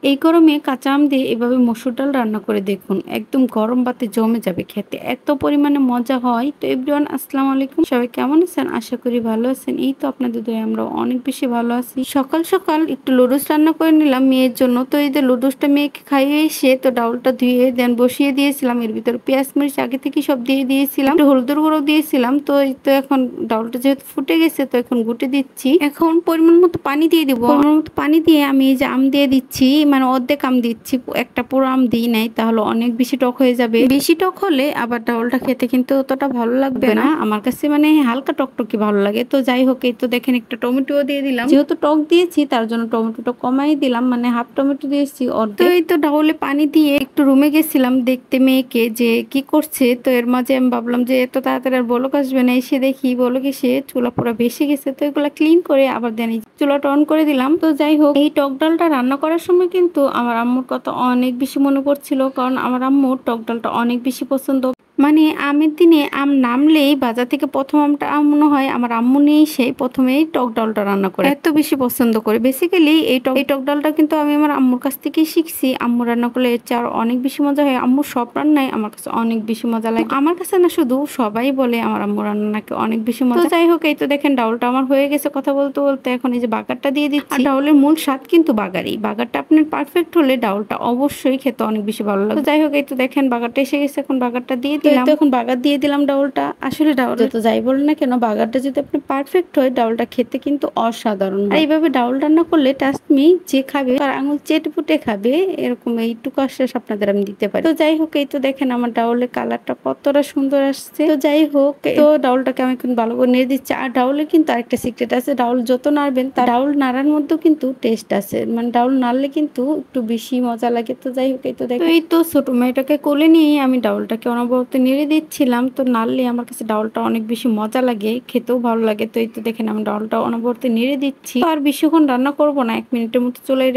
এই গরমে কাঁচা আম দিয়ে এভাবে মসুর ডাল রান্না করে দেখুন। একদম গরম ভাতে জমে যাবে খেতে। এত পরিমাণে মজা হয়। তো এভরিওয়ান আসসালামু আলাইকুম। সবাই কেমন আছেন? আশা করি ভালো আছেন। এই তো আপনাদের দয়ায় আমরা অনেক বেশি ভালো আছি। সকাল সকাল একটু নুডলস রান্না করে নিলাম মেয়ের জন্য। তো এই যে নুডলসটা মেয়েকে খাইয়ে এসে তো ডাউলটা ধুয়ে দেন বসিয়ে দিয়েছিলাম। এর ভিতরে পেঁয়াজ মরিচ আগে থেকে সব দিয়ে দিয়েছিলাম। একটু হলুদের গুঁড়ো দিয়েছিলাম। তো এই তো এখন ডাউলটা যেহেতু ফুটে গেছে তো এখন গুটে দিচ্ছি। এখন পরিমাণ মতো পানি দিয়ে দিব। পরিমাণ মতো পানি দিয়ে আমি এই যে আম দিয়ে দিচ্ছি, মানে অর্ধেক আম দিচ্ছি, একটা পুরো আম দিই নাই, তাহলে অনেক বেশি টক হয়ে যাবে। বেশি টক হলে আবার ডাউলটা খেতে কিন্তু অতটা ভালো লাগবে না। আমার কাছে মানে হালকা টকটকি ভালো লাগে। তো যাই হোক, এই তো দেখেন একটা টমেটো দিয়ে দিলাম। যেহেতু টক দিয়েছি তার জন্য টমেটোটা কমাই দিলাম, মানে হাফ টমেটো দিয়েছি অর্ধেক। তো এই তো ডাউলে পানি দিয়ে একটু রুমে গেছিলাম দেখতে মেয়েকে যে কি করছে। তো এর মাঝে আমি ভাবলাম যে এত তাড়াতাড়ি আর বলক আসবে না, এসে দেখি বলকে সে চুলা পুরো ভেসে গেছে। তো এগুলা ক্লিন করে আবার দেন চুলাটা অন করে দিলাম। তো যাই হোক, এই টক ডালটা রান্না করার সময় কিন্তু আমার আম্মুর কথা অনেক বেশি মনে পড়ছিল, কারণ আমার আম্মুর টক ডালটা অনেক বেশি পছন্দ। মানে আমের দিনে আম নামলেই বাজার থেকে প্রথম আমটা মনে হয় আমার আম্মু নিয়েই সেই প্রথমেই টক ডালটা রান্না করে, এত বেশি পছন্দ করে। বেসিক্যালি এই টক ডালটা কিন্তু আমি আমার আম্মুর কাছ থেকেই শিখছি। আম্মু রান্না করলে এর চেয়ে আরো অনেক বেশি মজা হয়। আম্মুর সব রান্নাই আমার কাছে অনেক বেশি মজা লাগে। আমার কাছে না, শুধু সবাই বলে আমার আম্মু রান্না নাকি অনেক বেশি মজা। তো যাই হোক, এই তো দেখেন ডাউলটা আমার হয়ে গেছে কথা বলতে বলতে। এখন এই যে বাগারটা দিয়ে দিচ্ছি। আর ডাউলের মূল স্বাদ কিন্তু বাগারই। বাগারটা আপনার পারফেক্ট হলে ডাউলটা অবশ্যই খেতে অনেক বেশি ভালো লাগে। তো যাই হোক, এই তো দেখেন বাগারটা এসে গেছে, এখন বাগারটা দিয়ে দিলাম। তো এখন বাগার দিয়ে দিলাম ডাউলটা। আসলে ডাউল যত যাই বলেন না কেন, বাগারটা যদি আপনি পারফেক্ট হয় ডাউলটা খেতে কিন্তু অসাধারণ হয়। আর এইভাবে ডাউল রান্না করলে ট্রাস্ট মি, যে খাবে তার আঙুল চেটে পুটে খাবে, এরকম এইটুকু আশ্বাস আপনাদের আমি দিতে পারি। তো যাই হোক, এই তো দেখেন আমার ডাউলের কালারটা কতটা সুন্দর আসছে। তো যাই হোক, তো ডাউলটাকে আমি এখন ভালো করে নেড়ে দিচ্ছি। আর ডাউলে কিন্তু আরেকটা সিক্রেট আছে, ডাউল যত নাড়বেন তার ডাউল নাড়ার মধ্যেও কিন্তু টেস্ট আছে, মানে ডাউল নাড়লে কিন্তু একটু বেশি মজা লাগে। তো যাই হোক, এই তো দেখো, এই তো ছোট মেয়েটাকে কোলে নিয়ে আমি ডাউলটাকে অনবরত নেড়ে দিচ্ছিলাম। তো নাড়লে আমার কাছে ডাউলটা অনেক বেশি মজা লাগে, খেতেও ভালো লাগে। তো এই তো দেখেন আমি ডাউলটা অনবরত নেড়ে দিচ্ছি। তো আর বেশিক্ষণ রান্না করব না, 1 মিনিটের মতো চুলায়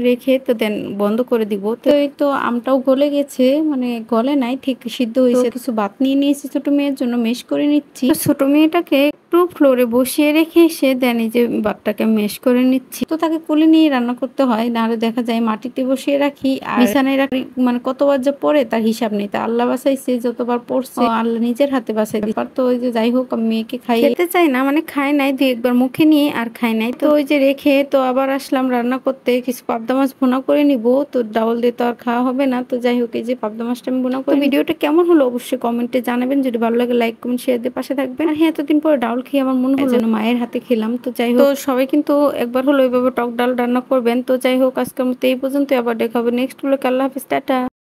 রেখে তো দেন বন্ধ করে দিব। তো এই তো আমটাও গলে গেছে, মানে গলে নাই, ঠিক সিদ্ধ হয়েছে। কিছু ভাত নিয়ে নিয়েছি ছোট মেয়ের জন্য, মেশ করে নিচ্ছি। ছোট মেয়েটাকে একটু ফ্লোরে বসিয়ে রেখে এসে দেন এই যে ভাতটাকে মেশ করে নিচ্ছি। তো তাকে কোলে নিয়ে রান্না করতে হয়, নাহলে দেখা যায় মাটিতে বসিয়ে রাখি আর বিছানায় রাখি, মানে কতবার যে পড়ে তার হিসাব নেই। তা আল্লাহ বাঁচাইছে, যতবার পড়ছে আল্লাহ নিজের হাতে বাঁচাই দিবার। তো ওই যে যাই হোক, আমি মেয়েকে খেতে চাই না, মানে খায় নাই, দুই একবার মুখে নিয়ে আর খায় নাই। তো ওই যে রেখে তো আবার আসলাম রান্না করতে। কিছু পাবদা মাছ ভুনা করে নিব, তো ডাউল দিয়ে তো আর খাওয়া হবে না। তো যাই হোক, এই যে পাবদা মাছটা আমি ভুনা করে। ভিডিওটা কেমন হলো অবশ্যই কমেন্টে জানাবেন। যদি ভালো লাগে লাইক কমেন্ট শেয়ার দিয়ে পাশে থাকবেন। আর হ্যাঁ, এতদিন পরে ডাউল খেয়ে আমার মনে হলো যেন মায়ের হাতে খেলাম। তো যাই হোক, তো সবাই কিন্তু একবার হলো ওইভাবে টক ডাল রান্না করবেন। তো যাই হোক, আজকের মতো এই পর্যন্ত। আবার দেখা হবে নেক্সট ব্লগে। আল্লাহ হাফেজ, টাটা।